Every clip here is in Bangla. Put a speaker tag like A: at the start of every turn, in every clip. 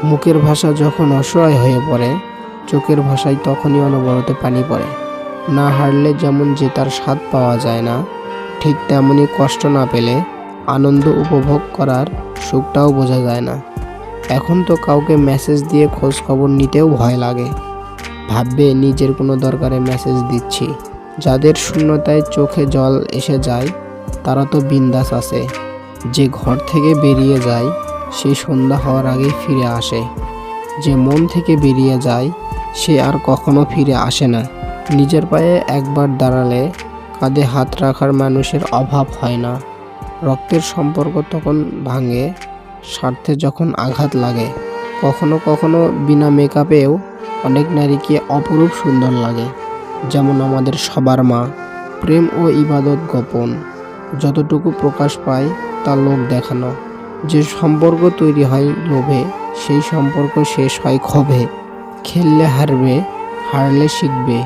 A: মুখের ভাষা যখন অসহায় হয়ে পড়ে, চোখের ভাষায় তখনই অনবরত পানি পড়ে। না হারলে যেমন জেতার স্বাদ পাওয়া যায় না, ঠিক তেমনই কষ্ট না পেলে আনন্দ উপভোগ করার সুখটাও বোঝা যায় না। এখন তো কাউকে মেসেজ দিয়ে খোঁজ খবর নিতেও ভয় লাগে। ভাববে নিজের কোনো দরকারে মেসেজ দিচ্ছি। যাদের শূন্যতায় চোখে জল এসে যায় তারা তো বিন্দাস আছে। যে ঘর থেকে বেরিয়ে যায় সে সন্ধ্যা হওয়ার আগেই ফিরে আসে। যে মন থেকে বেরিয়ে যায় সে আর কখনো ফিরে আসে না। নিজের পায়ে একবার দাঁড়ালে কাঁধে হাত রাখার মানুষের অভাব হয় না। রক্তের সম্পর্ক তখন ভাঙে, স্বার্থে যখন আঘাত লাগে। কখনো কখনো বিনা মেকআপেও অনেক নারীকে অপরূপ সুন্দর লাগে। যেমন আমাদের সবার মা। প্রেম ও ইবাদত গোপন, যতটুকু প্রকাশ পায় তা লোক দেখানো। যে সম্পর্ক তৈরি হয় লোভে, সেই সম্পর্ক শেষ হয় ক্ষোভে। খেললে হারবে, হারলে শিখবে,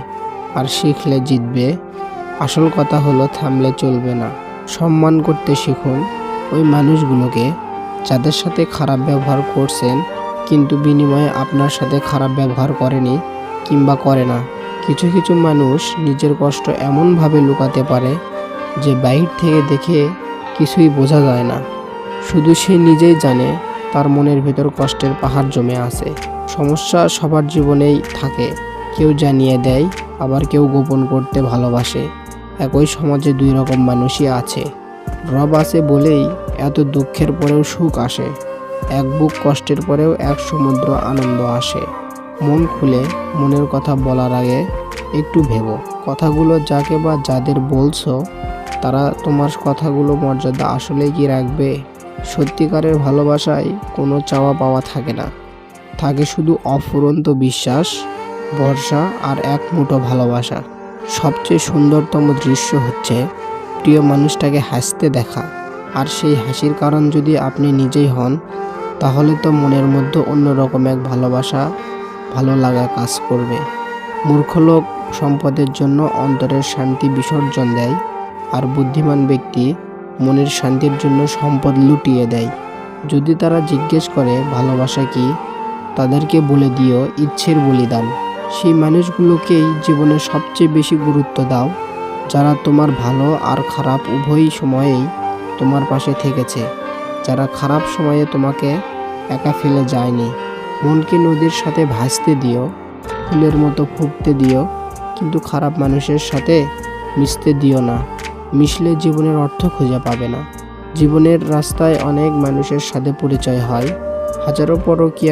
A: আর শিখলে জিতবে। আসল কথা হলো থামলে চলবে না। সম্মান করতে শিখুন ওই মানুষগুলোকে যাদের সাথে খারাপ ব্যবহার করছেন, কিন্তু বিনিময়ে আপনার সাথে খারাপ ব্যবহার করেনি কিংবা করে না। কিছু কিছু মানুষ নিজের কষ্ট এমনভাবে লুকাতে পারে যে বাইরে থেকে দেখে কিছুই বোঝা যায় না। শুধু সে নিজেই জানে তার মনের ভেতর কষ্টের পাহাড় জমে আছে। সমস্যা সবার জীবনেই থাকে, কেউ জানিয়ে দেয়, আবার কেউ গোপন করতে ভালোবাসে। একই সমাজে দুই রকম মানুষই আছে। রব আছে বলেই এত দুঃখের পরেও সুখ আসে, এক বুক কষ্টের পরেও এক সমুদ্র আনন্দ আসে। মন খুলে মনের কথা বলার আগে একটু ভেবো, কথাগুলো যাকে বা যাদের বলছো তারা তোমার কথাগুলো মর্যাদা আসলেই কি রাখবে? সত্যিকারের ভালোবাসায় কোনো চাওয়া পাওয়া থাকে না, থাকে শুধু অফুরন্ত বিশ্বাস, ভরসা আর এক মুঠো ভালোবাসা। সবচেয়ে সুন্দরতম দৃশ্য হচ্ছে প্রিয় মানুষটাকে হাসতে দেখা। আর সেই হাসির কারণ যদি আপনি নিজেই হন, তাহলে তো মনের মধ্যে অন্যরকম এক ভালোবাসা, ভালো লাগা কাজ করবে। মূর্খ লোক সম্পদের জন্য অন্তরের শান্তি বিসর্জন দেয়, আর বুদ্ধিমান ব্যক্তি মনের শান্তির জন্য সম্পদ লুটিয়ে দেয়। যদি তারা জিজ্ঞেস করে ভালোবাসা কি, তাদেরকে বলে দিও ইচ্ছের বলিদান। সেই মানুষগুলোকেই জীবনে সবচেয়ে বেশি গুরুত্ব দাও, যারা তোমার ভালো আর খারাপ উভয় সময়েই তোমার পাশে থেকেছে, যারা খারাপ সময়ে তোমাকে একা ফেলে যায়নি। মনকে নদীর সাথে ভাসতে দিও, ফুলের মতো ফুটতে দিও, কিন্তু খারাপ মানুষের সাথে মিশতে দিও না। মিশলে জীবনের অর্থ খুঁজে পাবে না। জীবনের রাস্তায় অনেক মানুষের সাথে পরিচয় হয়, হাজারো পরকীয়া